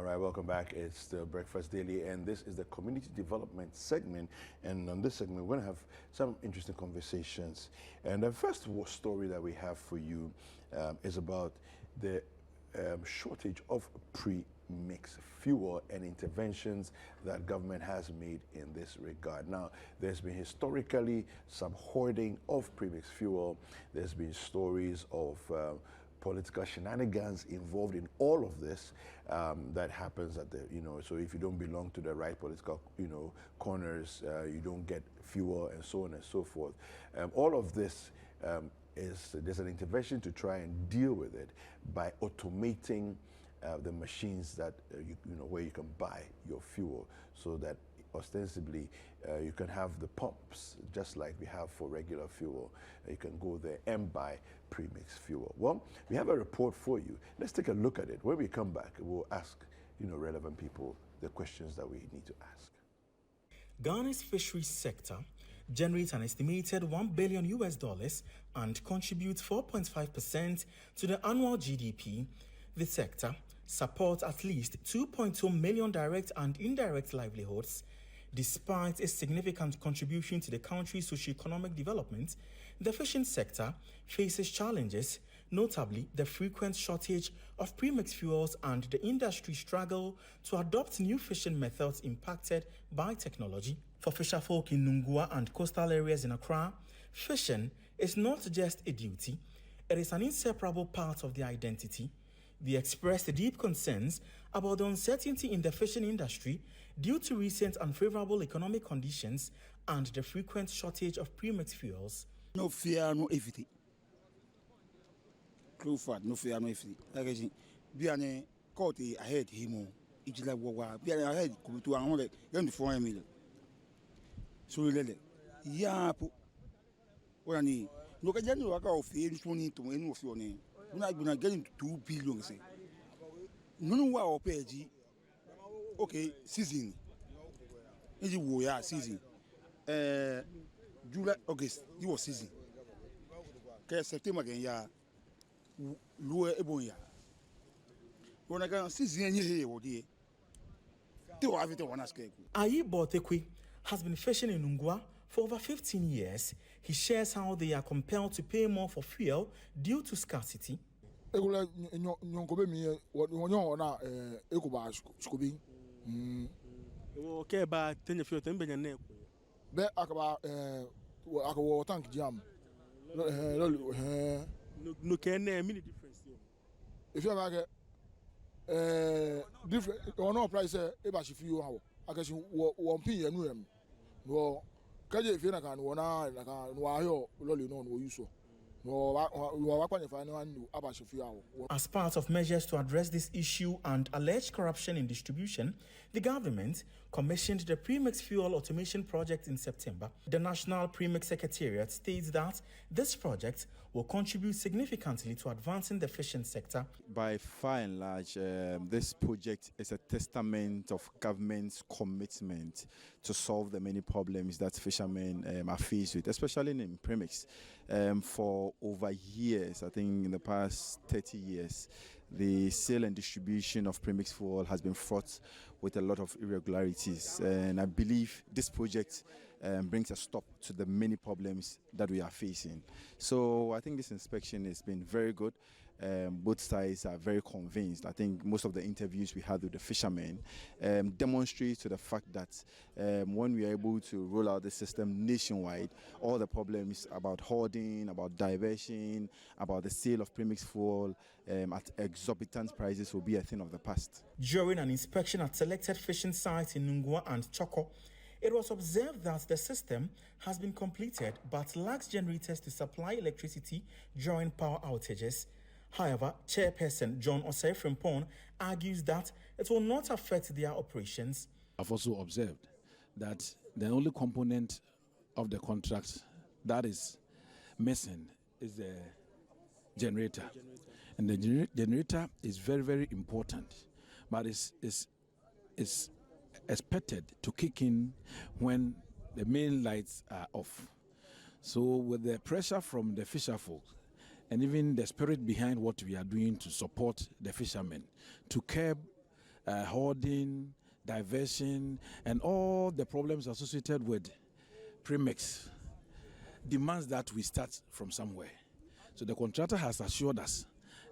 All right, welcome back. It's the Breakfast Daily, and this is the community development segment. And on this segment, we're going to have some interesting conversations. And the first story that we have for you is about the shortage of pre-mix fuel and interventions that government has made in this regard. Now, there's been historically some hoarding of pre-mix fuel. There's been stories of political shenanigans involved in all of this that happens at the, so if you don't belong to the right political, corners, you don't get fuel and so on and so forth. All of this there's an intervention to try and deal with it by automating the machines that, where you can buy your fuel, so that ostensibly you can have the pumps just like we have for regular fuel. You can go there and buy premix fuel. Well, we have a report for you. Let's take a look at it. When we come back, we'll ask relevant people the questions that we need to ask. Ghana's fisheries sector generates an estimated $1 billion and contributes 4.5% to the annual GDP. The sector supports at least 2.2 million direct and indirect livelihoods. Despite its significant contribution to the country's socio-economic development, the fishing sector faces challenges, notably the frequent shortage of premix fuels and the industry's struggle to adopt new fishing methods impacted by technology. For fisherfolk in Nungua and coastal areas in Accra, fishing is not just a duty, it is an inseparable part of their identity. They expressed deep concerns about the uncertainty in the fishing industry due to recent unfavorable economic conditions and the frequent shortage of premix fuels. No fear, no everything. Crew fat, no fear, no everything. Like I said, Biane caught ahead him. It's like what Biane ahead come to 124 million. So we let it. Yeah, what I need. Look at January, I got fear to any of your name. We're not getting 2 billion. Say, no, what pay. Okay, season. Is it season? July, August, it was season. Okay, September again, yeah. Lower Ebonia. When I got season here, what day? They will have it on us. Ayi Botekwe has been fishing in Nungua for over 15 years. He shares how they are compelled to pay more for fuel due to scarcity. Okay, but 10 fuel, 10 billion. Be akaba akawo tank jam No can many difference. if you like different or no price e ba shi fi yo hawo akashi one pin enu em no kaje if na kan wona na kan no ayo loli no no use As part of measures to address this issue and alleged corruption in distribution, the government commissioned the Premix Fuel Automation Project in September. The National Premix Secretariat states that this project will contribute significantly to advancing the fishing sector. By far and large, this project is a testament of government's commitment to solve the many problems that fishermen are faced with, especially in premix. For over years, I think in the past 30 years, the sale and distribution of premix fuel has been fraught with a lot of irregularities, and I believe this project brings a stop to the many problems that we are facing. So I think this inspection has been very good. Both sides are very convinced. I think most of the interviews we had with the fishermen demonstrate to the fact that when we are able to roll out the system nationwide, all the problems about hoarding, about diversion, about the sale of premix fuel at exorbitant prices will be a thing of the past. During an inspection at selected fishing sites in Nungua and Choco, it was observed that the system has been completed but lacks generators to supply electricity during power outages. However, Chairperson John Osei Frimpong argues that it will not affect their operations. I've also observed that the only component of the contract that is missing is the generator. And the generator is very, very important, but it's expected to kick in when the main lights are off. So with the pressure from the fisher folk, and even the spirit behind what we are doing to support the fishermen, to curb hoarding, diversion, and all the problems associated with premix demands that we start from somewhere. So the contractor has assured us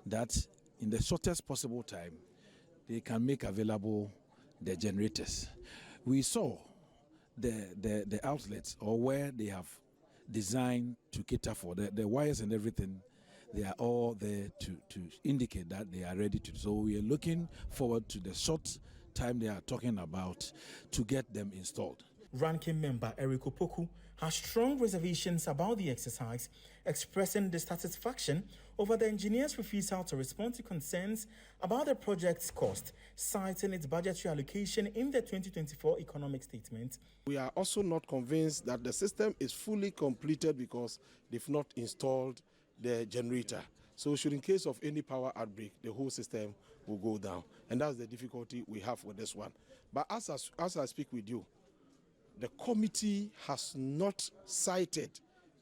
that in the shortest possible time, they can make available the generators. We saw the outlets or where they have designed to cater for the wires and everything. They are all there to indicate that they are ready to. So we are looking forward to the short time they are talking about to get them installed. Ranking member Eric Opoku has strong reservations about the exercise, expressing dissatisfaction over the engineer's refusal to respond to concerns about the project's cost, citing its budgetary allocation in the 2024 economic statement. We are also not convinced that the system is fully completed because they've not installed the generator. So should in case of any power outbreak, the whole system will go down. And that's the difficulty we have with this one. But as I speak with you, the committee has not cited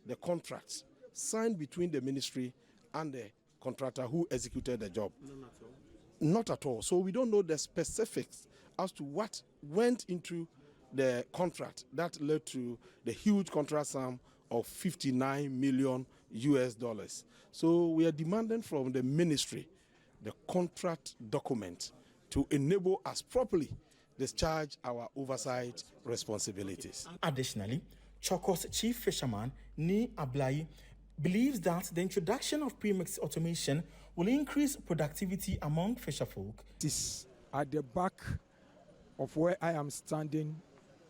the contracts signed between the ministry and the contractor who executed the job. Not at all. So we don't know the specifics as to what went into the contract that led to the huge contract sum of $59 million. So we are demanding from the ministry the contract document to enable us properly discharge our oversight responsibilities. Additionally, Choko's chief fisherman, Ni Ablai, believes that the introduction of premix automation will increase productivity among fisherfolk. This at the back of where I am standing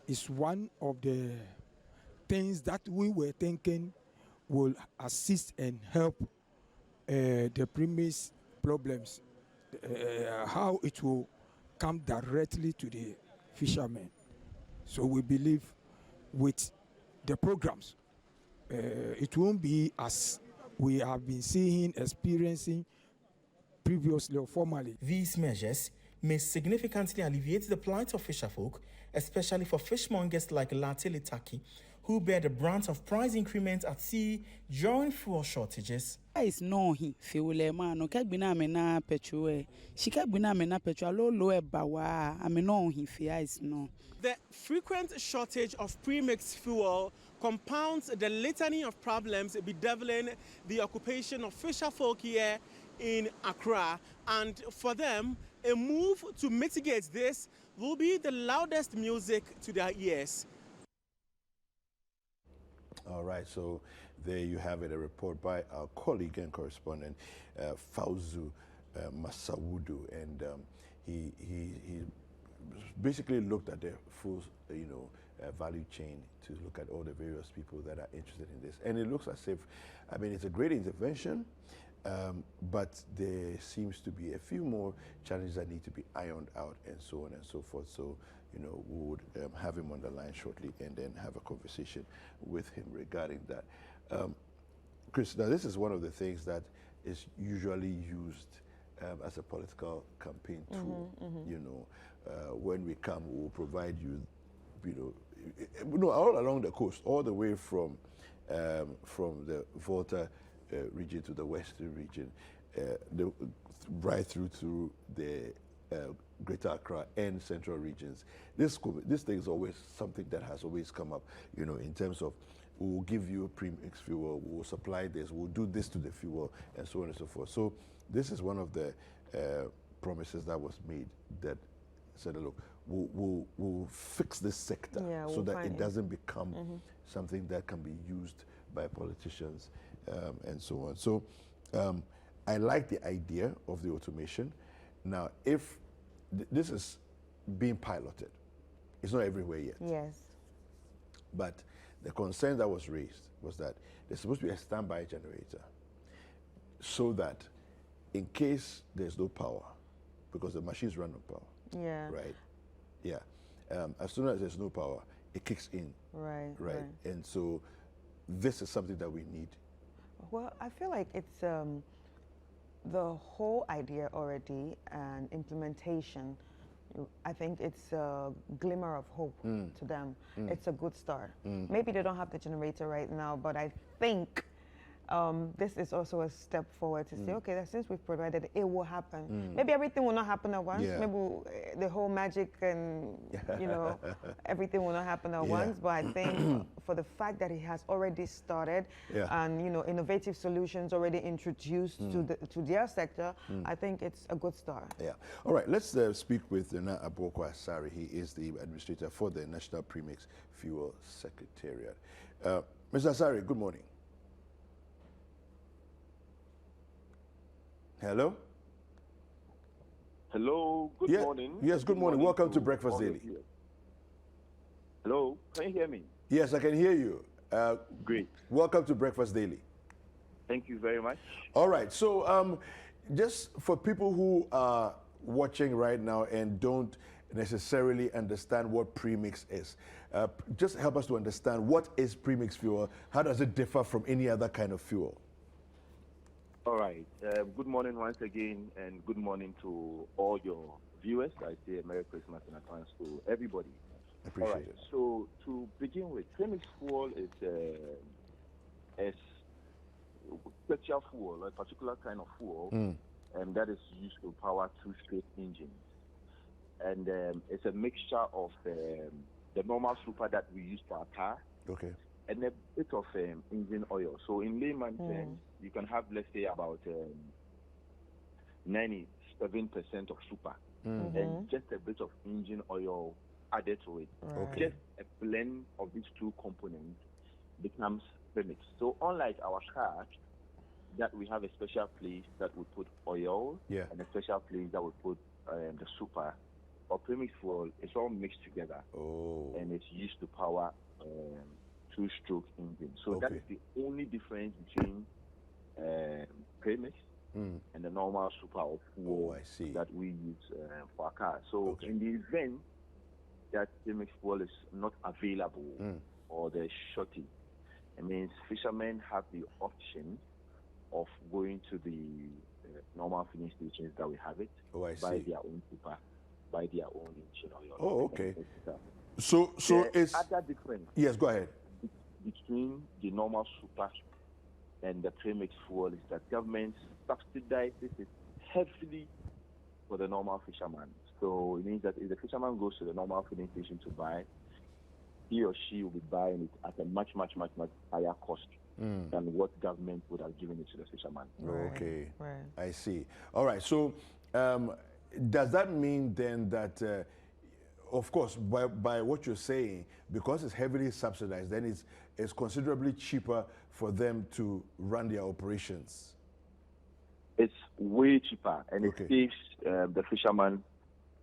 is one of the things that we were thinking will assist and help the premix problems, how it will come directly to the fishermen. So we believe with the programs, it won't be as we have been seeing, experiencing previously or formerly. These measures may significantly alleviate the plight of fisherfolk, especially for fishmongers like Latte Litaki, who bear the brunt of price increments at sea during fuel shortages. Is no he fuel man no kagbina mena petrol shikabina mena petrol low bawa ameno he fear is no. The frequent shortage of premix fuel compounds the litany of problems bedeviling the occupation of fisherfolk here in Accra, and for them, a move to mitigate this will be the loudest music to their ears. All right, so there you have it, a report by our colleague and correspondent, Fauzu Masawudu, and he basically looked at the full, value chain to look at all the various people that are interested in this. And it looks as if, I mean, it's a great intervention, but there seems to be a few more challenges that need to be ironed out and so on and so forth. So, we would have him on the line shortly and then have a conversation with him regarding that. Chris, now this is one of the things that is usually used as a political campaign tool. When we come, we'll provide you, all along the coast, all the way from the Volta region to the Western region, right through to the Greater Accra and Central regions. This thing is always something that has always come up, in terms of we'll give you a premix fuel, we'll supply this, we'll do this to the fuel, and so on and so forth. So this is one of the promises that was made that said, look, we'll fix this sector so that it doesn't become something that can be used by politicians and so on. So I like the idea of the automation. Now, if this is being piloted, it's not everywhere yet. Yes. But the concern that was raised was that there's supposed to be a standby generator so that in case there's no power, because the machines run on power. Yeah. Right? Yeah. As soon as there's no power, it kicks in. Right. And so this is something that we need. Well, I feel like it's the whole idea already and implementation. I think it's a glimmer of hope to them. It's a good start. Maybe they don't have the generator right now, but I think this is also a step forward to say, okay, that since we've provided it, it will happen. Maybe everything will not happen at once. Yeah. Maybe the whole magic and, everything will not happen at once. But I think for the fact that it has already started and, innovative solutions already introduced to their sector, I think it's a good start. Yeah. All right, let's speak with Nana Aboko Asari. He is the administrator for the National Premix Fuel Secretariat. Mr. Asari, good morning. Hello? Hello, good morning. Yes, good morning. Welcome to Breakfast Daily. Hello, can you hear me? Yes, I can hear you. Great. Welcome to Breakfast Daily. Thank you very much. All right, so just for people who are watching right now and don't necessarily understand what premix is, just help us to understand what is premix fuel, how does it differ from any other kind of fuel? All right. Good morning once again, and good morning to all your viewers. I say Merry Christmas in advance to everybody. Appreciate it. So to begin with, premix fuel is a special fuel, a particular kind of fuel, and that is used to power two-stroke engines. And it's a mixture of the normal super that we use for our car. Okay. And a bit of engine oil. So in layman terms, you can have, let's say, about 97% of super and just a bit of engine oil added to it. Okay. Just a blend of these two components becomes premix. So unlike our car, that we have a special place that we put oil and a special place that we put the super, or premix fuel, it's all mixed together. And it's used to power two-stroke engine. So that is the only difference between premix and the normal super or fuel that we use for our cars. So in the event that premix fuel is not available or there's shortage, it means fishermen have the option of going to the normal filling stations that we have it, buy their own super, buy their own engine oil. So it's other difference. Yes, go ahead. Between the normal super and the premix fuel is that government subsidizes it heavily for the normal fisherman. So it means that if the fisherman goes to the normal filling station to buy, he or she will be buying it at a much higher cost than what government would have given it to the fisherman. Okay, I see. All right, so does that mean then that of course, by what you're saying, because it's heavily subsidized, then it's considerably cheaper for them to run their operations? It's way cheaper, and it saves the fisherman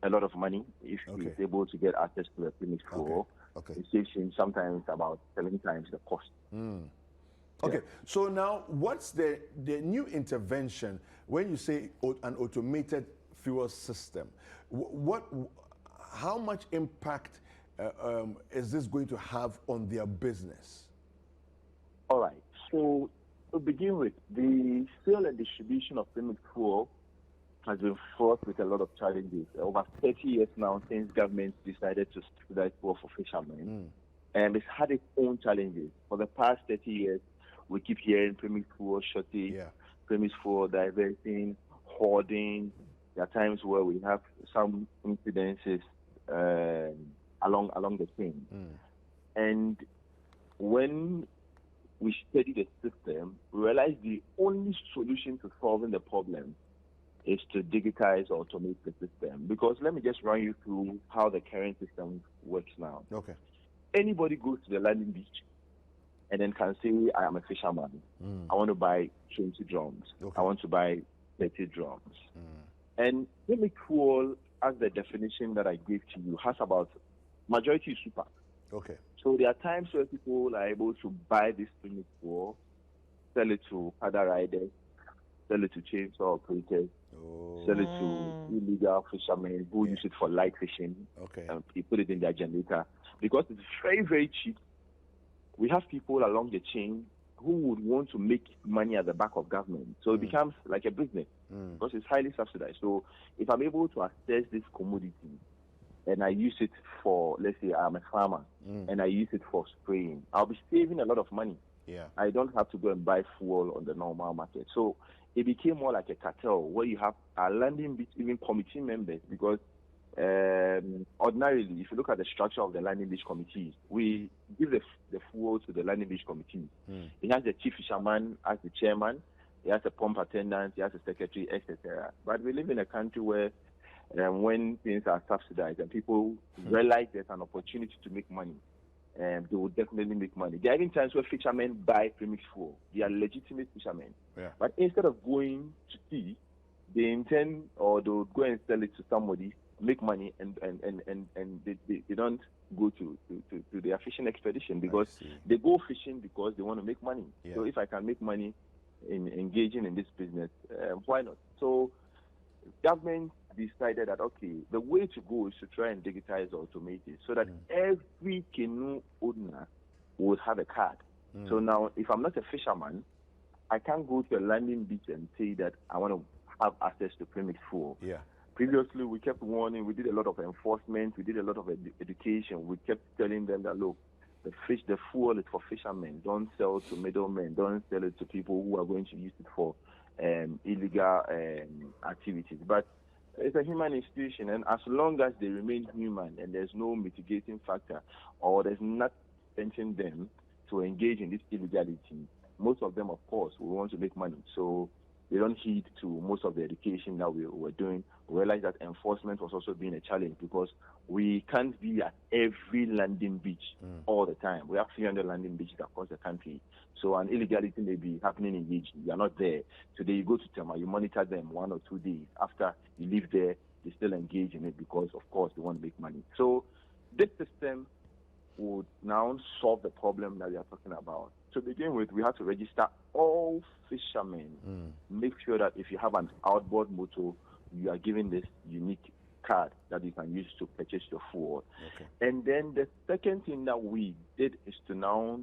a lot of money if he's able to get access to the premix fuel. It saves him sometimes about 7 times the cost. Okay, so now what's the new intervention when you say an automated fuel system? How much impact is this going to have on their business? All right. So to begin with, the sale and distribution of premix fuel has been fraught with a lot of challenges. Over 30 years now since government decided to subsidize fuel for fishermen, and it's had its own challenges. For the past 30 years, we keep hearing premix fuel shortage, premix fuel diverting, hoarding. There are times where we have some incidences along the chain. And when we study the system, we realize the only solution to solving the problem is to digitize or automate the system. Because let me just run you through how the current system works now. Okay. Anybody goes to the landing beach and then can say, I am a fisherman. I want to buy 20 drums. I want to buy 30 drums. And premix fuel, as the definition that I gave to you, has about majority is super. Okay. So there are times where people are able to buy this premix fuel, sell it to other riders, sell it to chainsaw operators, sell it to illegal fishermen who use it for light fishing, and they put it in their generator. Because it's very, very cheap, we have people along the chain who would want to make money at the back of government. So it becomes like a business because it's highly subsidized. So if I'm able to access this commodity and I use it for, let's say I'm a farmer and I use it for spraying, I'll be saving a lot of money. I don't have to go and buy fuel on the normal market. So it became more like a cartel where you have a landing beach, even committee members, because ordinarily, if you look at the structure of the landing beach committees, we give the fuel to the landing beach committee. It has the chief fisherman as the chairman, he has a pump attendant, he has a secretary, etc. But we live in a country where when things are subsidized and people realize there's an opportunity to make money, they will definitely make money. There are even times where fishermen buy premix fuel. They are legitimate fishermen. But instead of going to sea, they intend or they'll go and sell it to somebody, make money, and they don't go to their fishing expedition because they go fishing because they want to make money. So if I can make money in engaging in this business, why not? So government decided that, okay, the way to go is to try and digitize or automate it so that every canoe owner would have a card. So now, if I'm not a fisherman, I can't go to a landing beach and say that I want to have access to premix fuel. Previously, we kept warning, we did a lot of enforcement, we did a lot of education. We kept telling them that, look, the fuel is for fishermen. Don't sell to middlemen. Don't sell it to people who are going to use it for illegal activities. But it's a human institution, and as long as they remain human and there's no mitigating factor or there's not preventing them to engage in this illegality, most of them, of course, will want to make money. So they don't heed to most of the education that we were doing. We realized that enforcement was also being a challenge because we can't be at every landing beach all the time. We have 300 landing beaches across the country. So an illegality may be happening in Beach. You are not there. Today you go to Tema, you monitor them 1 or 2 days. After you leave there, they still engage in it because, of course, they want to make money. So this system would now solve the problem that we are talking about. To begin with, we have to register all fishermen. Make sure that if you have an outboard motor, you are given this unique card that you can use to purchase your fuel. And then the second thing that we did is to now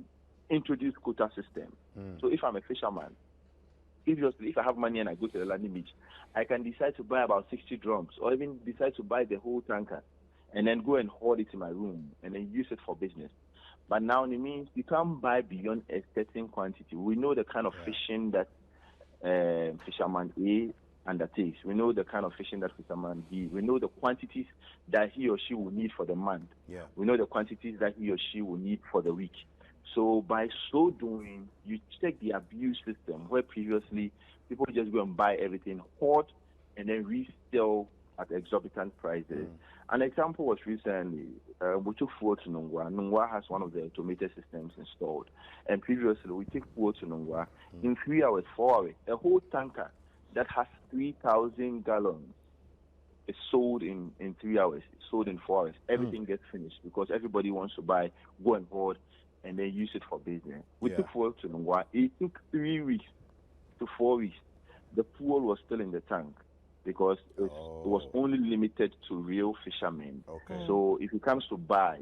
introduce quota system. So if I'm a fisherman, previously, if I have money and I go to the landing beach, I can decide to buy about 60 drums or even decide to buy the whole tanker and then go and hoard it in my room and then use it for business. But now it means you can't buy beyond a certain quantity. We know the kind of fishing that fisherman A undertakes. We know the kind of fishing that fisherman B. We know the quantities that he or she will need for the month. We know the quantities that he or she will need for the week. So by so doing, you check the abuse system where previously people just go and buy everything, hoard, and then resell at exorbitant prices. An example was recently, we took fuel to Nungwa. Nungwa has one of the automated systems installed. And previously, we take fuel to Nungwa. In 3 hours, 4 hours, a whole tanker that has 3,000 gallons is sold in 3 hours. It's sold in 4 hours. Everything gets finished because everybody wants to buy, go and hoard, and then use it for business. We took fuel to Nungwa. It took 3 weeks to 4 weeks. The fuel was still in the tank because it was only limited to real fishermen. So if he comes to buy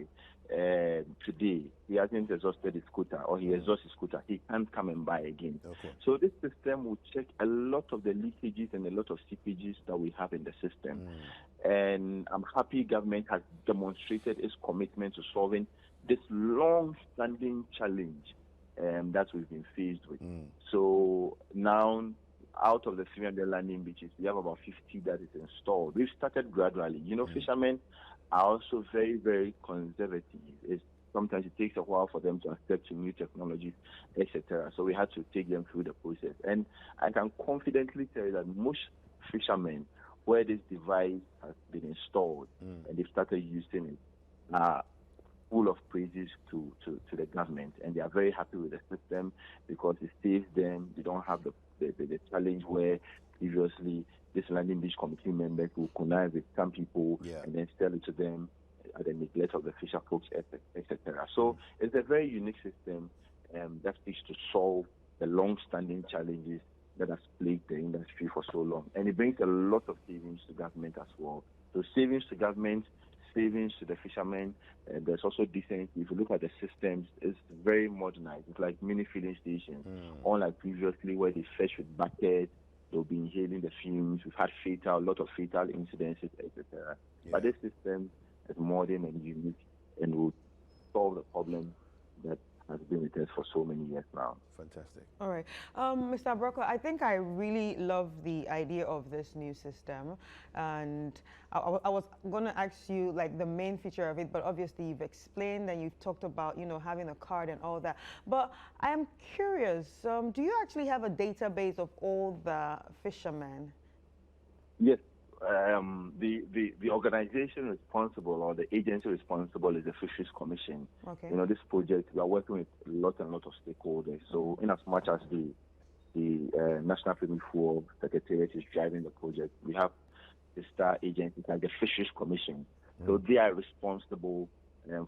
today, he hasn't exhausted his quota or he exhausts his quota, he can't come and buy again. So this system will check a lot of the leakages and a lot of seepages that we have in the system. And I'm happy government has demonstrated its commitment to solving this long-standing challenge that we've been faced with. So now, out of the 300 landing beaches, we have about 50 that is installed. We've started gradually. You know, fishermen are also very, very conservative. Sometimes it takes a while for them to accept new technologies, etc. So we had to take them through the process. And I can confidently tell you that most fishermen, where this device has been installed and they've started using it, are full of praises to the government, and they are very happy with the system because it saves them. They don't have the challenge where previously this landing beach committee members will connive with some people and then sell it to them at the neglect of the fisher folks, etc. So it's a very unique system that seeks to solve the long-standing challenges that has plagued the industry for so long, and it brings a lot of savings to government as well. So savings to government, savings to the fishermen. There's also decent. If you look at the systems, it's very modernized. It's like mini filling stations, unlike previously where they fetch with buckets, they'll be inhaling the fumes. We've had a lot of fatal incidents, etc. But this system is modern and unique and will solve the problem that has been with us for so many years now. Fantastic. All right. Mr. Brocco, I think I really love the idea of this new system. And I was going to ask you, like, the main feature of it, but obviously you've explained and you've talked about, you know, having a card and all that. But I am curious, do you actually have a database of all the fishermen? Yes. The organization responsible or the agency responsible is the Fisheries Commission. Okay. You know, this project, we are working with a lot and lot of stakeholders. So in as much as the National Premier for Secretariat is driving the project, we have the star agencies like the Fisheries Commission. So they are responsible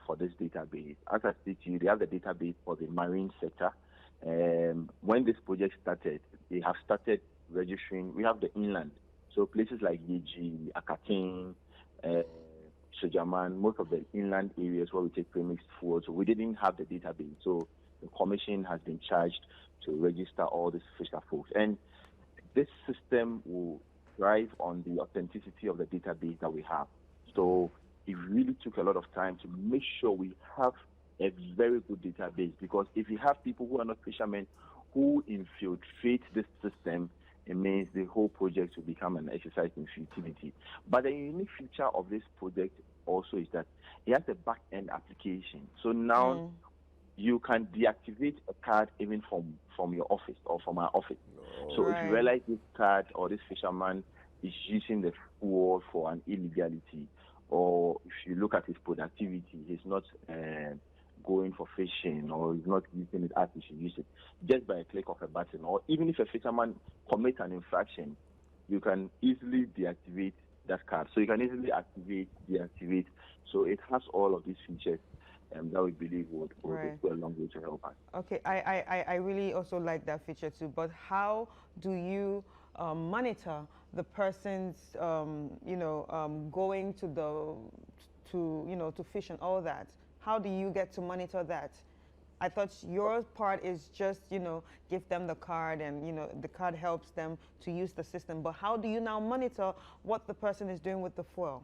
for this database. As I said to you, they have the database for the marine sector. When this project started, they have started registering. We have the inland. So places like Yeji, Akatin, Sojaman, most of the inland areas where we take premixed food, so we didn't have the database. So the commission has been charged to register all these fisher folks. And this system will thrive on the authenticity of the database that we have. So it really took a lot of time to make sure we have a very good database, because if you have people who are not fishermen who infiltrate this system, it means the whole project will become an exercise in futility. But the unique feature of this project also is that it has a back-end application. So now you can deactivate a card even from your office or from our office. So if you realize this card or this fisherman is using the word for an illegality, or if you look at his productivity, he's not going for fishing, or he's not using it as he should use it, just by a click of a button, or even if a fisherman commits an infraction, you can easily deactivate that card. So you can easily activate, deactivate. So it has all of these features that we believe would go a long way to help us. Okay, I really also like that feature too, but how do you monitor the person's, going to fish and all that? How do you get to monitor that? I thought your part is just, give them the card and, the card helps them to use the system. But how do you now monitor what the person is doing with the foil?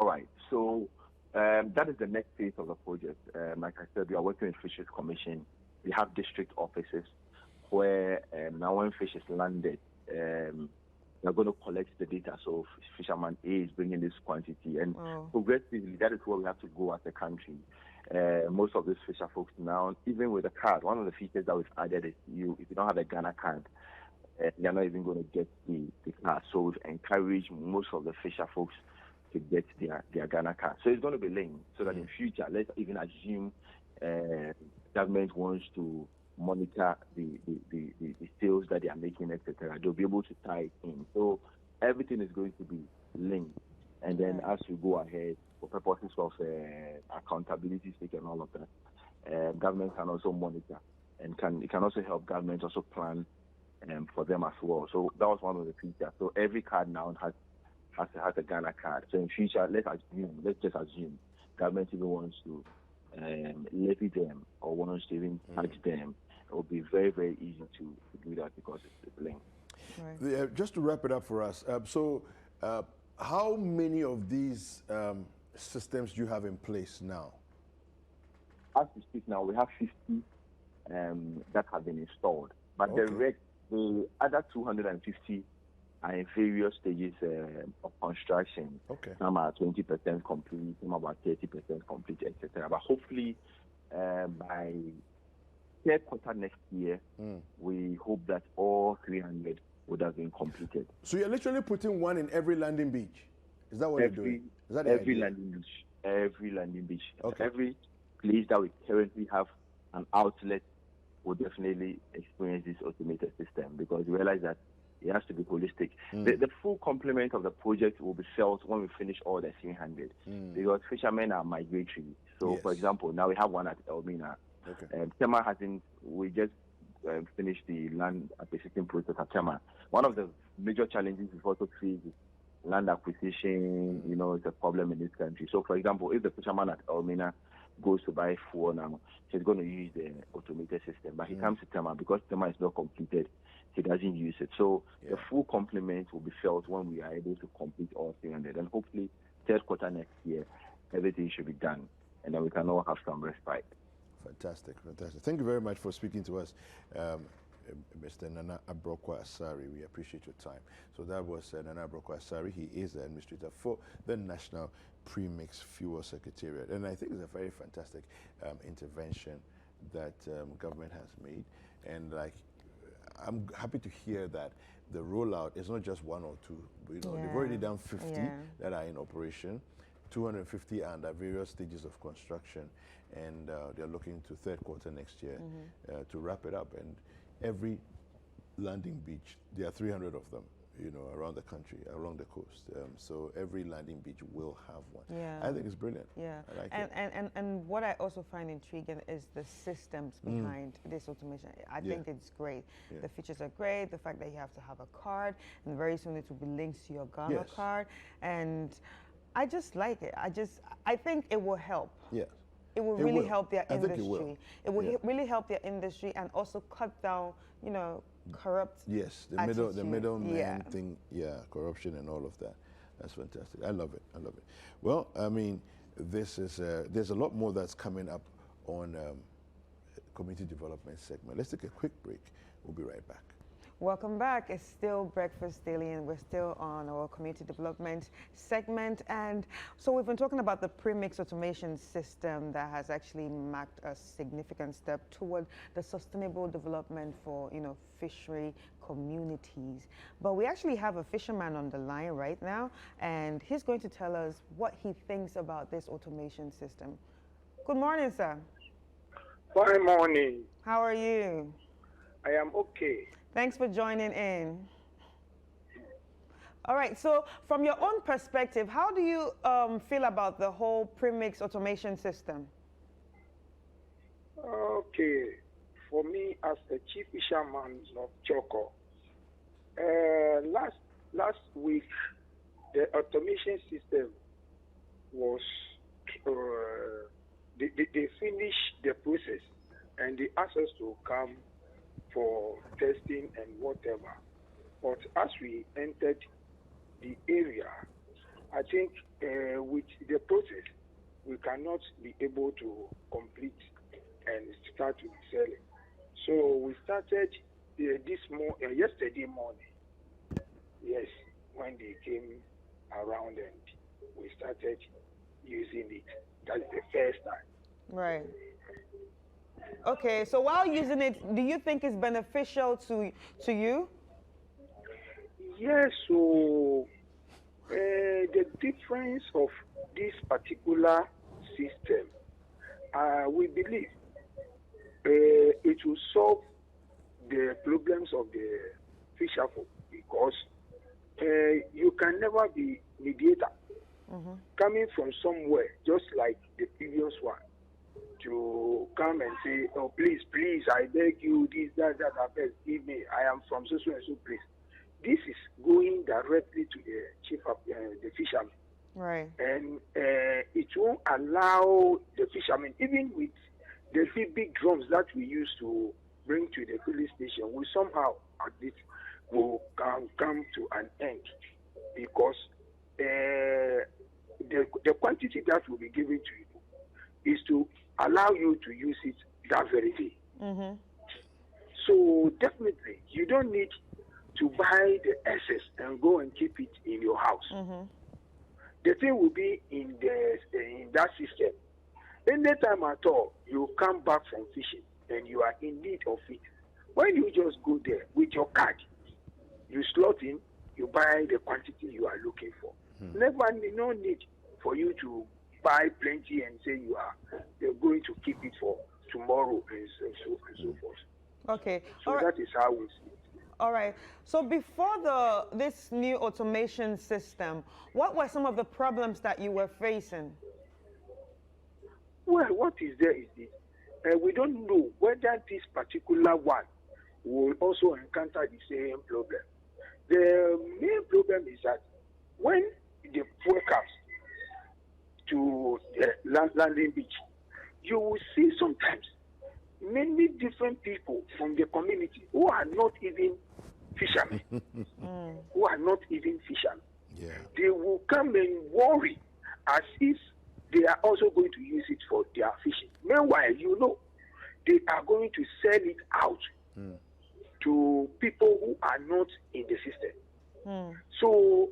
All right. So that is the next phase of the project. Like I said, we are working with Fisheries Commission. We have district offices where now when fish is landed, we're going to collect the data. So fisherman A is bringing this quantity, and progressively, that is where we have to go as a country. Most of these fisher folks now, even with a card, one of the features that we've added is if you don't have a Ghana card, you're not even going to get the card. So we've encouraged most of the fisher folks to get their Ghana card. So it's going to be linked so that in future, let's even assume government wants to monitor the sales that they are making, etc. They'll be able to tie it in. So everything is going to be linked. And then as we go ahead, for purposes of accountability sake and all of that, government can also monitor, and it can also help government also plan for them as well. So that was one of the features. So every card now has a Ghana card. So in future, let's just assume government even wants to levy them or wants to even charge them. It will be very, very easy to do that because it's linked. Right. Just to wrap it up for us, how many of these systems do you have in place now? As we speak now, we have 50 that have been installed. But the other 250 are in various stages of construction. Some are 20% complete, some are about 30% complete, etc. But hopefully by third quarter next year, we hope that all 300 would have been completed. So you're literally putting one in every landing beach? Is that what you're doing? Is that every landing beach? Every landing beach. Every place that we currently have an outlet will definitely experience this automated system, because we realize that it has to be holistic. The full complement of the project will be felt when we finish all the 300, because fishermen are migratory. So, for example, now we have one at Elmina. Tema we just finished the land acquisition process at Tema. One of the major challenges we also face is land acquisition. It's a problem in this country. So, for example, if the fisherman at Elmina goes to buy four now, he's going to use the automated system. But he comes to Tema, because Tema is not completed, he doesn't use it. So the full complement will be felt when we are able to complete all 300. And hopefully, third quarter next year, everything should be done. And then we can all have some respite. Fantastic, fantastic. Thank you very much for speaking to us, Mr. Nana Abrokwa Asari. We appreciate your time. So that was Nana Abrokwa Asari. He is the administrator for the National Premix Fuel Secretariat. And I think it's a very fantastic intervention that government has made. And like, I'm happy to hear that the rollout is not just one or two. You know, they've already done 50 that are in operation. 250 are under various stages of construction, and they're looking to third quarter next year to wrap it up. And every landing beach, there are 300 of them, you know, around the country, along the coast. So every landing beach will have one. Yeah. I think it's brilliant. Yeah. I like it. And what I also find intriguing is the systems behind this automation. I think it's great. Yeah. The features are great. The fact that you have to have a card, and very soon it will be linked to your Ghana card. And I just like it. I think it will help. Yes. It will really help their I industry. think it will. It will really help their industry and also cut down, you know, corrupt. Yes, the attitude. middleman thing, corruption and all of that. That's fantastic. I love it. I love it. Well, I mean, this is there's a lot more that's coming up on community development segment. Let's take a quick break. We'll be right back. Welcome back. It's still Breakfast Daily, and we're still on our community development segment. And so we've been talking about the premix automation system that has actually marked a significant step toward the sustainable development for, you know, fishery communities. But we actually have a fisherman on the line right now, and he's going to tell us what he thinks about this automation system. Good morning, sir. Good morning. How are you? I am okay. Thanks for joining in. All right, so from your own perspective, how do you feel about the whole premix automation system? Okay, for me as the chief fisherman of Choco, last week the automation system was they finished the process and they asked us to come for testing and whatever. But as we entered the area, I think with the process, we cannot be able to complete and start with selling. So we started yesterday morning, yes, when they came around and we started using it. That's the first time. Right. Okay, so while using it, do you think it's beneficial to you? Yes, so the difference of this particular system, we believe it will solve the problems of the fisher folk because you can never be mediator coming from somewhere, just like the previous one, to come and say, oh, please, I beg you, this, that, give me, I am from so and so place. This is going directly to the chief of the fishermen. Right. And it won't allow the fishermen, even with the big drums that we used to bring to the police station, we somehow at least will come to an end because the quantity that will be given to you is to allow you to use it that very day. So definitely, you don't need to buy the excess and go and keep it in your house. The thing will be in that system. Anytime at all, you come back from fishing and you are in need of it. When you just go there with your card, you slot in, you buy the quantity you are looking for. No need for you to buy plenty and say you're going to keep it for tomorrow and so forth. Okay. So that is how we see it. All right. So before this new automation system, what were some of the problems that you were facing? Well, what is there is this. We don't know whether this particular one will also encounter the same problem. The main problem is that when the fuel comes to the landing beach, you will see sometimes many different people from the community who are not even fishermen, Yeah. They will come and worry as if they are also going to use it for their fishing. Meanwhile, you know they are going to sell it out to people who are not in the system. So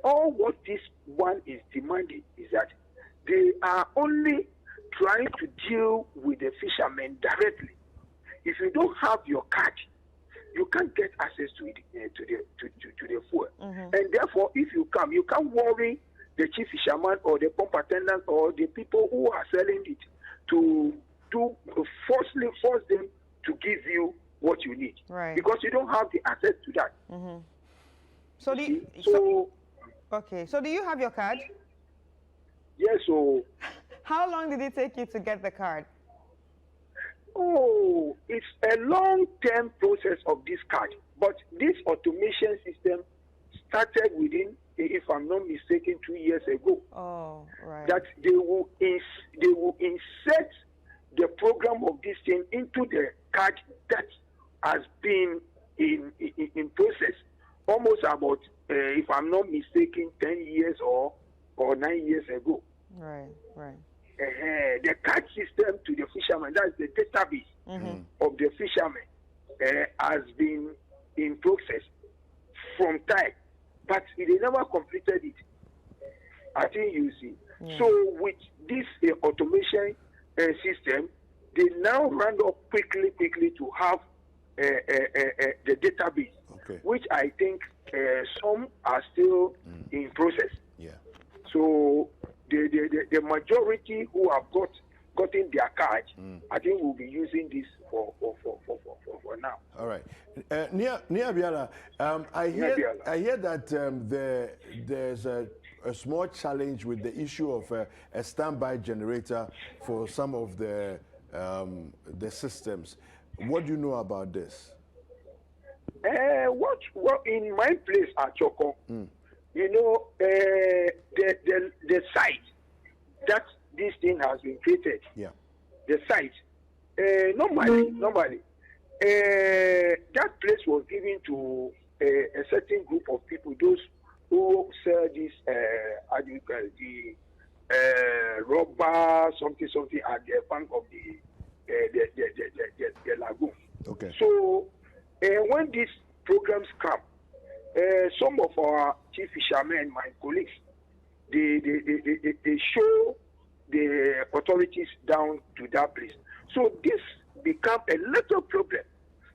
all what this one is demanding is that they are only trying to deal with the fishermen directly. If you don't have your card, you can't get access to it, to the fuel. And therefore, if you come, you can't worry the chief fisherman or the pump attendant or the people who are selling it to force them to give you what you need, because you don't have the access to that. So do you have your card? Yes. So how long did it take you to get the card? Oh, it's a long-term process of this card, but this automation system started within, if I'm not mistaken, 2 years ago. Oh, right. That they will insert the program of this thing into the card that has been in process almost about, if I'm not mistaken, 10 years or 9 years ago. Right. The card system to the fishermen, that's the database of the fishermen, has been in process from time, but they never completed it. I think you see. So with this automation system, they now run up quickly to have the database, which I think some are still in process. So the majority who have gotten their card, I think will be using this for now. All right, Nia Biala, I hear that there's a small challenge with the issue of a standby generator for some of the systems. What do you know about this? What in my place at Choko, you know, the site that this thing has been created. The site. Normally, that place was given to a certain group of people, those who sell this, rubber something at the bank of the lagoon. Okay. So when these programs come, some of our chief fishermen, my colleagues, they show the authorities down to that place. So this become a little problem.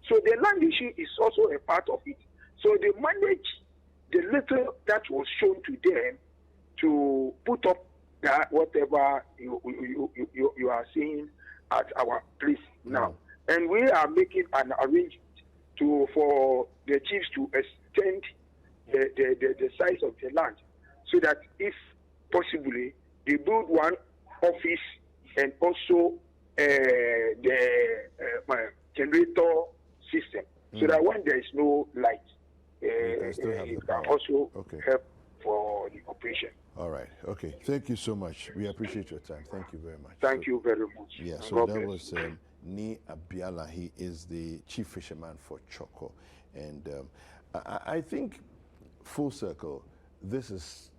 So the land issue is also a part of it. So they manage the little that was shown to them to put up that whatever you are seeing at our place now. And we are making an arrangement for the chiefs to extend the size of the land, so that if possibly they build one office and also the generator system, so that when there is no light, it can also help for the operation. All right. Okay. Thank you so much. We appreciate your time. Thank you very much. Thank you very much. Yeah. So that was Ni Abiala. He is the chief fisherman for Choco, and I think full circle, this is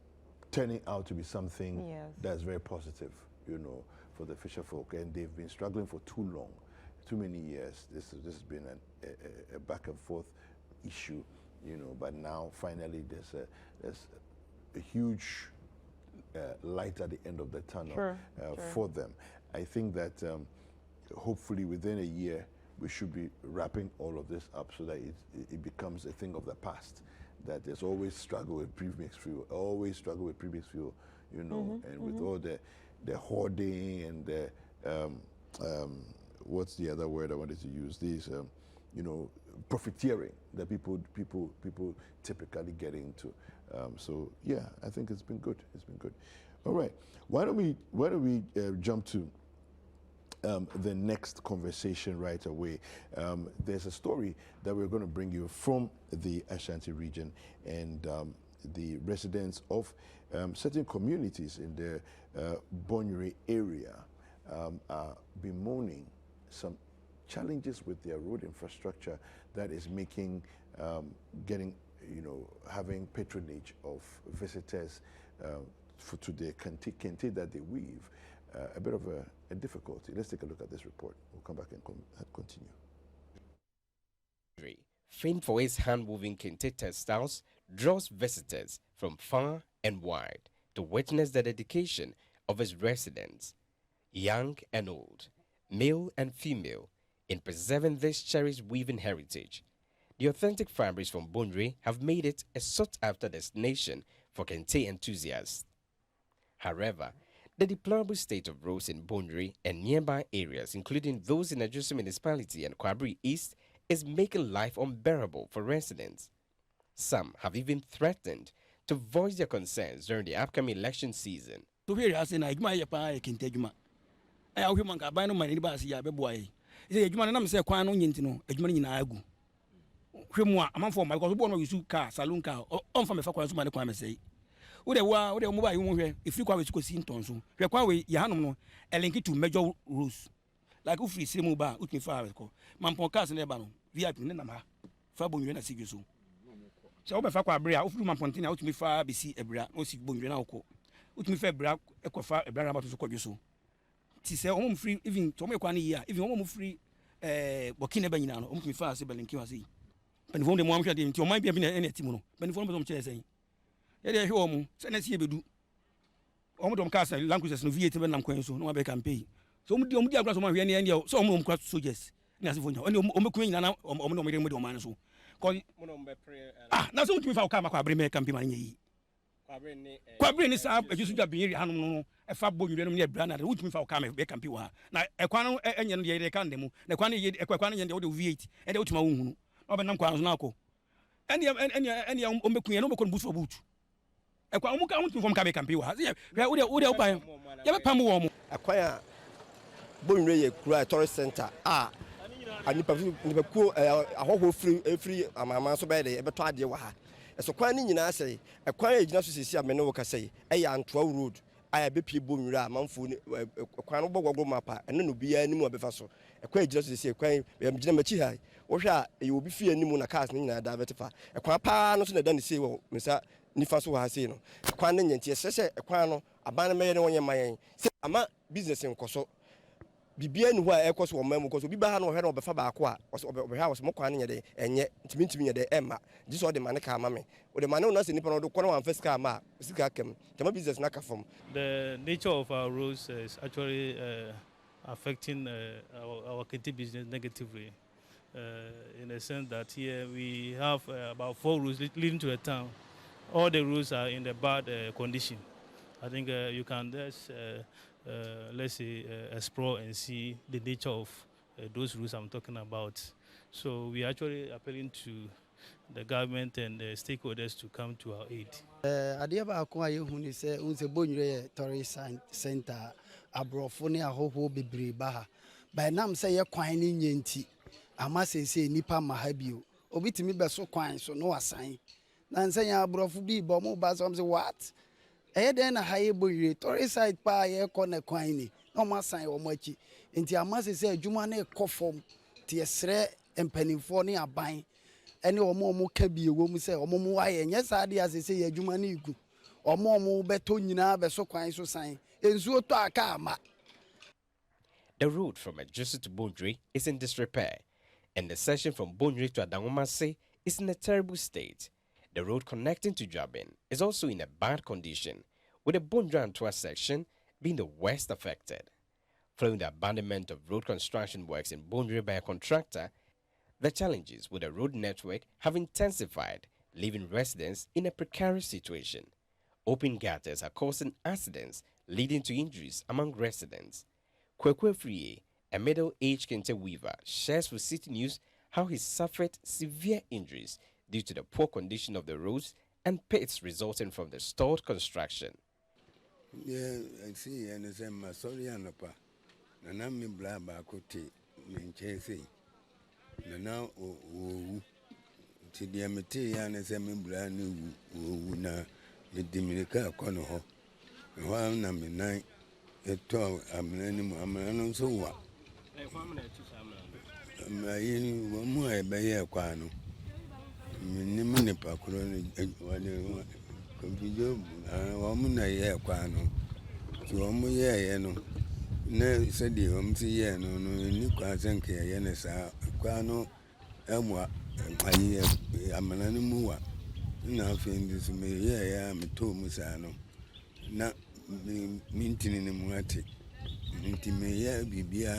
turning out to be something that's very positive, you know, for the fisher folk, and they've been struggling for too long, too many years. This has been a back and forth issue, you know. But now finally there's a huge light at the end of the tunnel for them. I think that hopefully within a year we should be wrapping all of this up so that it becomes a thing of the past. That there's always struggle with premix fuel, you know, and with all the hoarding and the what's the other word I wanted to use? These you know, profiteering that people typically get into. So yeah, I think it's been good. All right, why don't we jump to the next conversation right away. There's a story that we're going to bring you from the Ashanti region, and the residents of certain communities in the Bonyere area are bemoaning some challenges with their road infrastructure that is making having patronage of visitors to the kente that they weave a bit of a difficulty. Let's take a look at this report. We'll come back and continue. Famed for its hand-woven kente textiles, draws visitors from far and wide to witness the dedication of its residents, young and old, male and female, in preserving this cherished weaving heritage. The authentic fabrics from Bondre have made it a sought-after destination for kente enthusiasts. However, the deplorable state of roads in Bondre and nearby areas, including those in Ajusu Municipality and Kwabri East, is making life unbearable for residents. Some have even threatened to voice their concerns during the upcoming election season. Like if we see mobile, we can fire it. Mampon cars in the bano, VIP in the Fabo Yuna Sigiso. So, if I brea, if you mampontina, out to me far, be see a bra, no sick bone, with me fair bra, equify a bra about to call you so. Tis a home free, even Tomequani year, even home free, Bokina Benina, home me far, Sibel and Kiwasi. And one the one that you might be having any timono, but if one of them chasing. Yet, home, send us here be do. Omodom Castle, languages, no Vietnam, no Quenso, no I can pay. So we don't have some any so almost soldiers. Nasivonia, and Omoqueen and Omonomi with Oman. So, ah, now so if I come back, bring me campaign. Quabrin is up, a usual beer, a fab boy, you near Brana, which me for come back and Piwa. Now, a quano and the candemo, the quani, a quani and the other V8, and the Utma, Obanam Quans Naco. Any Omoqueen, no can boost for boot. A quamuka from Cabe Campiwa. Yeah, would help by Pamu. Acquire Bonre Kura Tourist Center. And you cool a whole free amount so bad, ever tried the Waha. As a quine in say, a quiet justice, I may know what I say, and 12 road. I have BP Bonra, Manfu, a quine of mappa, and then be any more befasso. A quiet justice, a quine, Machiha, or shall you will be fear any more cast in a divertifa. A quapa, not in the Danny say, Mr. Nifaso Hasino. A quine in Tia, a quano, a banner made on your mind. Say, I'm a business in Coso. Bibia nu a ekos wo mamu koso biba ha no hwe no befa ba ko a obe ha wo mo kwane nye de enye ntimi nye de emma jiso de mane ka ma me o de mane no se nipa no do kono wan fiska ma sika kem tema business na ka from. The nature of our roads is actually affecting our kente business negatively in the sense that here we have about 4 roads leading to a town. All the roads are in the bad condition. I think you can just let's say explore and see the nature of those routes I'm talking about. So we are actually appealing to the government and the stakeholders to come to our aid. Adia ba ko aye hu ni se unse Bonre tourist center abrofo ne ahoho bebre ba ha. By nam say ye kwan ni nyenti ama se nipa mahabio. Obitimi beso kwan so no wasan. Na nse ya abrofo bi bo mo ba so say what? Then a high boy, tourist side pa ye corner quine, no more sign or much. Into a mass say, Jumane coffom, Tiesre and Pennyphony are buying. Any or more can be a woman say, or more and yes, idea as they say, a Jumani, or more betonina, beso quine so sign, and so to a karma. The road from Ajusu to Bondre is in disrepair, and the section from Bondre to Adamomase is in a terrible state. The road connecting to Jabin is also in a bad condition, with the Bondra and Twa section being the worst affected. Following the abandonment of road construction works in Bondre by a contractor, the challenges with the road network have intensified, leaving residents in a precarious situation. Open gutters are causing accidents, leading to injuries among residents. Kwekwe Friye, a middle-aged kente weaver, shares with Citi News how he suffered severe injuries due to the poor condition of the roads and pits resulting from the stalled construction. Yeah, I see, and it's a sorry and and I'm in black bacote in Chasey. Now, to the amateur and as I'm in brand new, now the Dominica corner. While I'm in 9 at 12, I'm so what. I'm in 1 more by a quano. Mini Pacron, woman, I hear quano. To 1 year, ne said the MCA no ni kwazen ke yene sa kwa no emwa ayi amana no muwa na afin this me ya me to mu sa no na mintini ne mu ate nti me ya bibia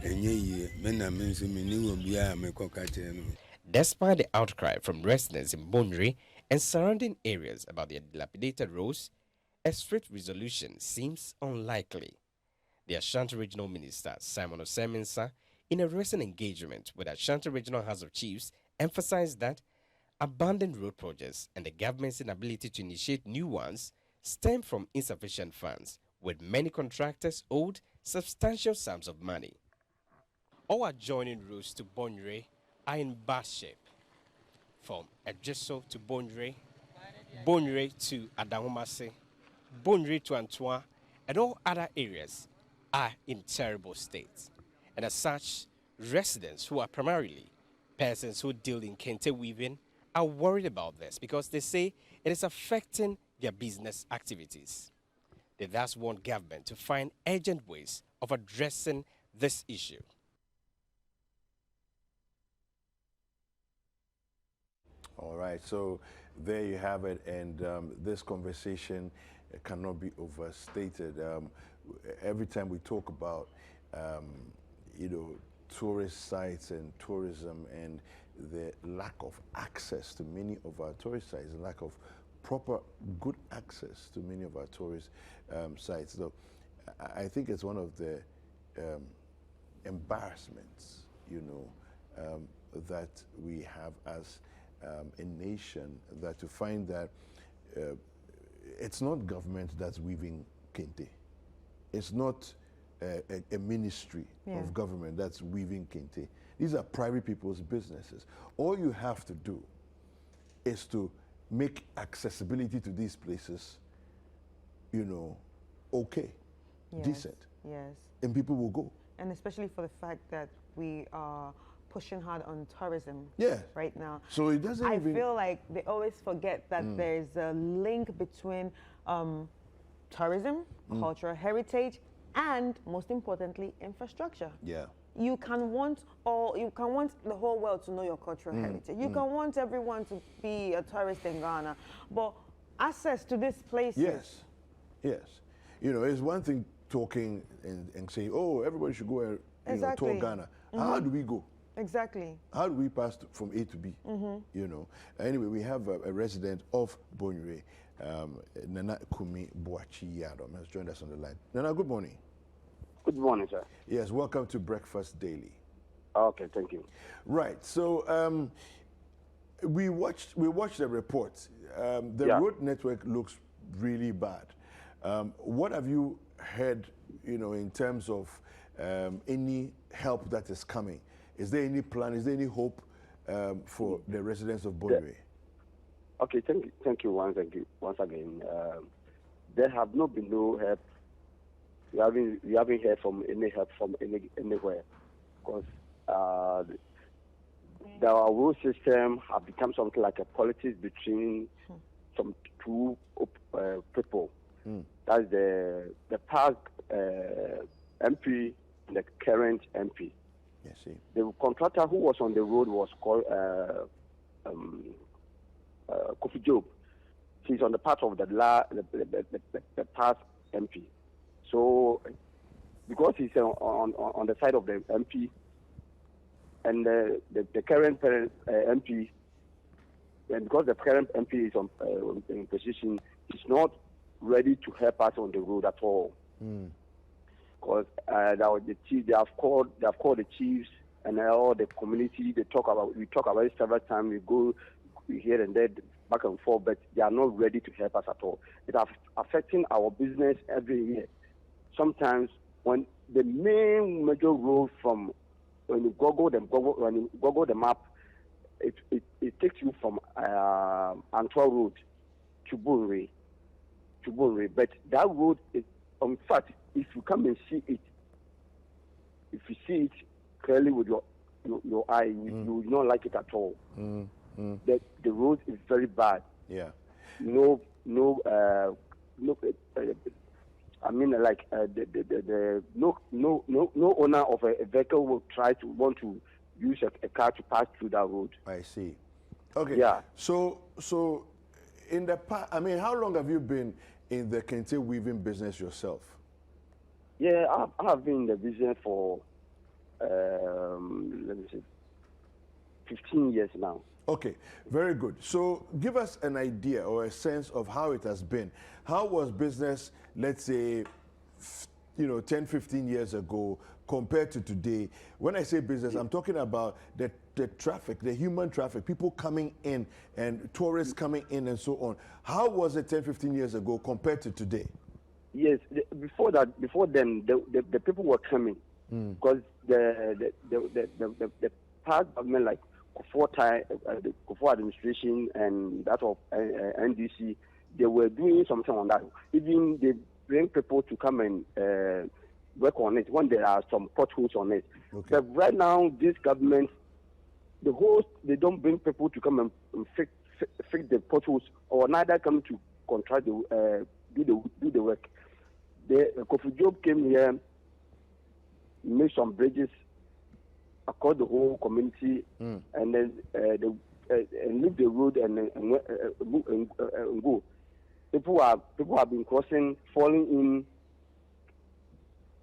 enye ye me na me nso me ni wo bia me koka che no. Despite the outcry from residents in Bonre and surrounding areas about their dilapidated roads, a swift resolution seems unlikely. The Ashanti Regional Minister, Simon Oseminsa, in a recent engagement with Ashanti Regional House of Chiefs, emphasized that abandoned road projects and the government's inability to initiate new ones stem from insufficient funds, with many contractors owed substantial sums of money. All adjoining roads to Bonre are in bad shape. From Ejiso to Bonre, Bonre to Adahumase, Bonre to Antoine, and all other areas are in terrible state. And as such, residents who are primarily persons who deal in kente weaving are worried about this because they say it is affecting their business activities. They thus want government to find urgent ways of addressing this issue. All right, so there you have it, and this conversation cannot be overstated. Every time we talk about, tourist sites and tourism and the lack of access to many of our tourist sites, the lack of proper good access to many of our tourist sites. So I think it's one of the embarrassments, that we have as a nation, that to find that it's not government that's weaving kente. It's not a ministry of government that's weaving kente. These are private people's businesses. All you have to do is to make accessibility to these places, okay, decent. Yes. And people will go. And especially for the fact that we are pushing hard on tourism right now. So it doesn't I feel like they always forget that there's a link between tourism, cultural heritage, and most importantly, infrastructure. Yeah. You can want the whole world to know your cultural heritage. You can want everyone to be a tourist in Ghana, but access to these places. Yes. It's one thing talking and saying, oh, everybody should go and tour Ghana. How do we go? Exactly. How do we pass from A to B? Anyway, we have a resident of Bonre, Nana Kumi Boachi Yadom, has joined us on the line. Nana, good morning. Good morning, sir. Yes, welcome to Breakfast Daily. Okay, thank you. Right. So we watched the report. The road network looks really bad. What have you heard, in terms of any help that is coming? Is there any plan? Is there any hope for the residents of Bonre? Okay, thank you once again. There have not been no help. We haven't heard from any help from anywhere, because our road system have become something like a politics between some two people. That's the past MP and the current MP. Yes, see. The contractor who was on the road was called Kofi Job. He's on the part of the past MP. So, because he's on the side of the MP, and the current MP, and because the current MP is in position, he's not ready to help us on the road at all. Because they have called the chiefs and all the community. We talk about it several times. We here and there, back and forth, but they are not ready to help us at all. It is affecting our business every year. Sometimes when the main major road when you Google the map, it takes you from Antwerp Road to Bonre. But that road is, in fact, if you come and see it, if you see it clearly with your eye, you will not like it at all. The road is very bad. Yeah. I mean, like no owner of a vehicle will want to use a car to pass through that road. I see. Okay. Yeah. So in the past, I mean, how long have you been in the kente weaving business yourself? Yeah, I have been in the business for let me see, 15 years now. Okay, very good. So give us an idea or a sense of how it has been. How was business, let's say, 10, 15 years ago compared to today? When I say business, I'm talking about the traffic, the human traffic, people coming in and tourists coming in and so on. How was it 10, 15 years ago compared to today? Yes, before then, the people were coming because the past government, like the Kufuor administration and that of NDC, they were doing something on that. Even they bring people to come and work on it when there are some potholes on it. Okay. But right now, this government, they don't bring people to come and fix the potholes, or neither come to contract do the work. Kofi Job came here, made some bridges across the whole community, and then and leave the road and go. People have been crossing, falling in,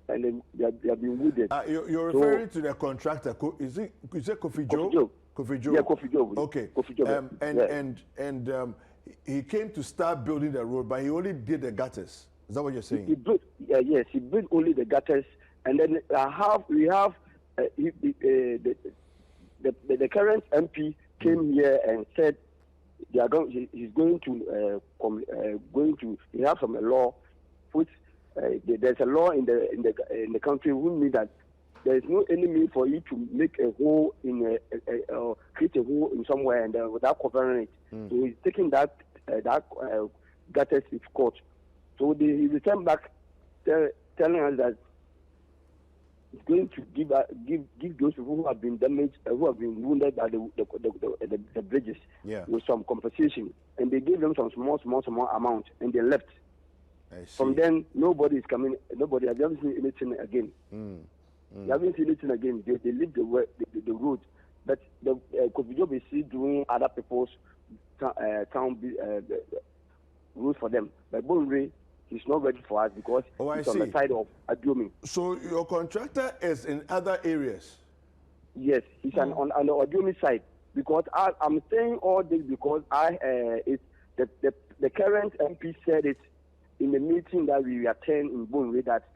and then they have been wounded. You're referring to the contractor. Is it Kofi Job? Kofi Job. Yeah, Kofi Job. Okay. Kofi Job. And he came to start building the road, but he only did the gutters. Is that what you're saying? He built, yes, he built only the gutters, and then we have the current MP came here and said he's going to he has some law which there's a law in the country who means that there is no enemy for you to make a hole create a hole in somewhere and without covering it. So he's taking that gutters to court. So he returned back telling us that he's going to give those people who have been damaged, who have been wounded by the bridges, with some compensation. And they gave them some small amount, and they left. From then, nobody is coming. Nobody has never seen anything again. They haven't seen anything again. They leave the road, but the Kofi Job is still doing other people's town roads for them. But Bonre, he's not ready for us because he's on the side of Adiomi. So your contractor is in other areas? Yes, he's on the Adiomi side. Because I'm saying all this because the current MP said it in the meeting that we attend in Bonre, that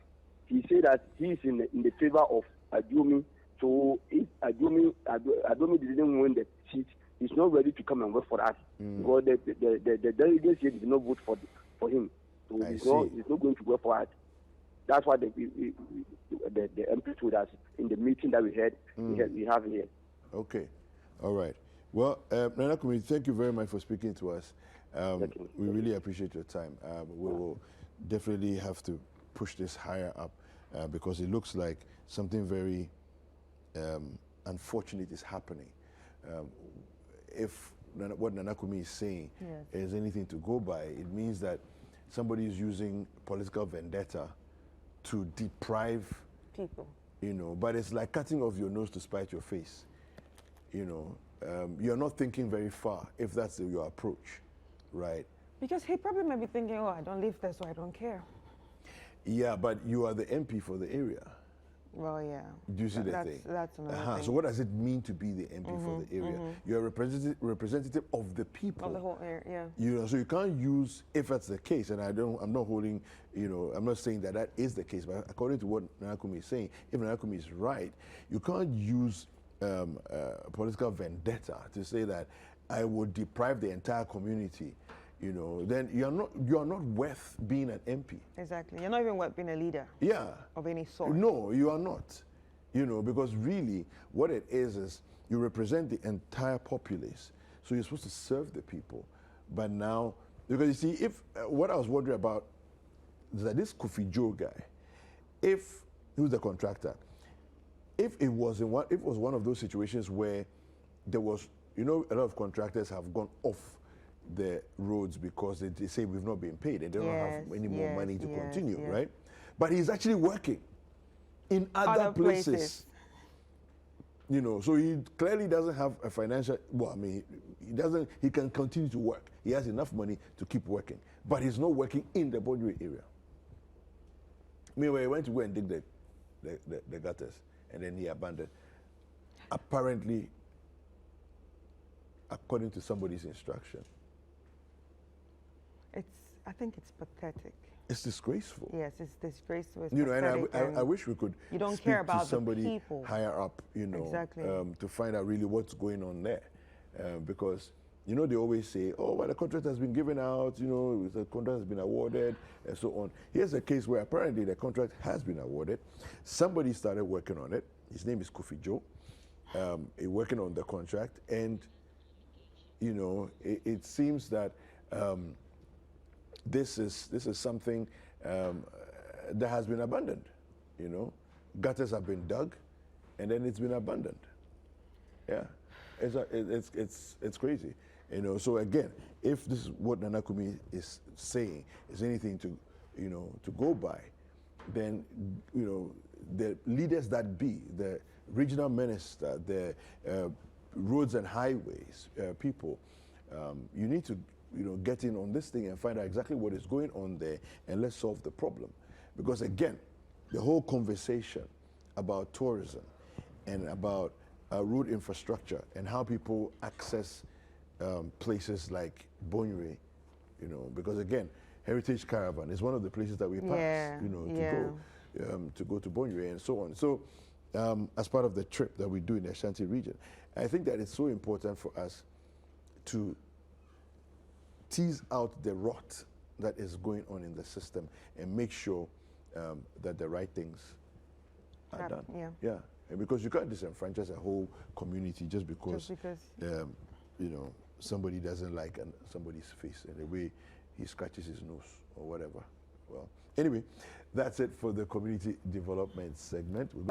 he said that he is in the favor of Adiomi. So if Adiomi didn't win the seat, he's not ready to come and work for us. Because the delegates here did not vote for him. So he's not going to work for us. That's why the MP told us in the meeting that we had we have here. Okay. All right. Well, Nana Kumi, thank you very much for speaking to us. We really appreciate your time. We will definitely have to push this higher up because it looks like something very unfortunate is happening. If what Nana Kumi is saying is anything to go by, it means that somebody is using political vendetta to deprive people. But it's like cutting off your nose to spite your face. You're not thinking very far if that's your approach, right? Because he probably might be thinking, oh, I don't live there, so I don't care. Yeah, but you are the MP for the area. Well, yeah. Do you see the thing? That's another thing. So what does it mean to be the MP for the area? You're a representative of the people. Of the whole area, yeah. So you can't use, if that's the case, and I'm not holding, I'm not saying that is the case, but according to what Nana Kumi is saying, if Nana Kumi is right, you can't use political vendetta to say that I would deprive the entire community. Then you are not worth being an MP. Exactly. You're not even worth being a leader. Yeah. Of any sort. No, you are not. Because really what it is you represent the entire populace. So you're supposed to serve the people. But now, because you see, if what I was wondering about is that this Kofi Joe guy, if he was the contractor, if it was one of those situations where there was, a lot of contractors have gone off the roads because they say we've not been paid and they don't have any more money to continue, right? But he's actually working in other places. You know, so he clearly doesn't have a financial, well, I mean, he can continue to work. He has enough money to keep working, but he's not working in the Bonjwe area. Meanwhile, he went to go and dig the gutters, and then he abandoned. Apparently, according to somebody's instruction. I think it's pathetic. It's disgraceful. Yes, it's disgraceful. It's you know, pathetic, and I wish we could you don't speak care about to somebody the people. higher up, you know, exactly. To find out really what's going on there. Because, you know, they always say, oh, well, the contract has been given out, you know, the contract has been awarded, and so on. Here's a case where apparently the contract has been awarded. Somebody started working on it. His name is Kofi Joe. He's working on the contract, and, you know, it seems that this is something that has been abandoned. You know, gutters have been dug, and then it's been abandoned. Yeah, it's crazy. You know, so again, if this is what Nana Kumi is saying is anything to, you know, to go by, then, you know, the leaders that be, the regional minister, the roads and highways people, you need to, you know, get in on this thing and find out exactly what is going on there, and let's solve the problem. Because again, the whole conversation about tourism and about road infrastructure and how people access places like Bonjwe, you know, because again, Heritage Caravan is one of the places that we pass, you know, to go to Bonjwe and so on. So as part of the trip that we do in the Ashanti region, I think that it's so important for us to tease out the rot that is going on in the system and make sure that the right things are done. Yeah, and because you can't disenfranchise a whole community just because you know, somebody doesn't like somebody's face and the way he scratches his nose or whatever. Well, anyway, that's it for the community development segment.